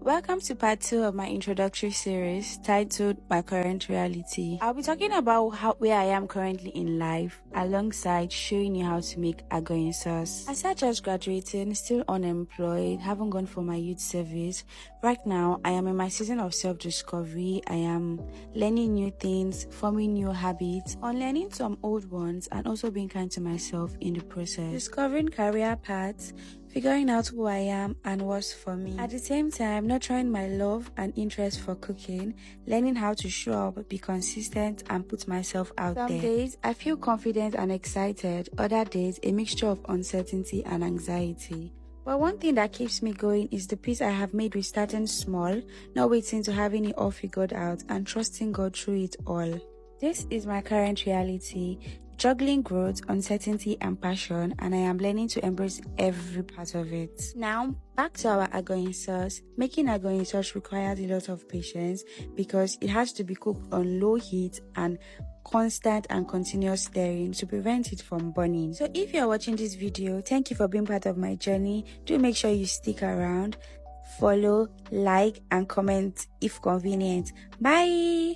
Welcome to part 2 of my introductory series titled My Current Reality. I'll be talking about where I am currently in life alongside showing you how to make Agoyin sauce. As I just graduated, still unemployed, haven't gone for my youth service. Right now, I am in my season of self-discovery. I am learning new things, forming new habits, unlearning some old ones, and also being kind to myself in the process. Discovering career paths, figuring out who I am and what's for me. At the same time, nurturing my love and interest for cooking, learning how to show up, be consistent, and put myself out there. Some days, I feel confident and excited. Other days, a mixture of uncertainty and anxiety. But one thing that keeps me going is the peace I have made with starting small, not waiting to having it all figured out, and trusting God through it all. This is my current reality. Juggling growth, uncertainty, and passion, and I am learning to embrace every part of it. Now, back to our Agoyin sauce. Making Agoyin sauce requires a lot of patience because it has to be cooked on low heat and constant and continuous stirring to prevent it from burning. So if you are watching this video, thank you for being part of my journey. Do make sure you stick around, follow, like, and comment if convenient. Bye!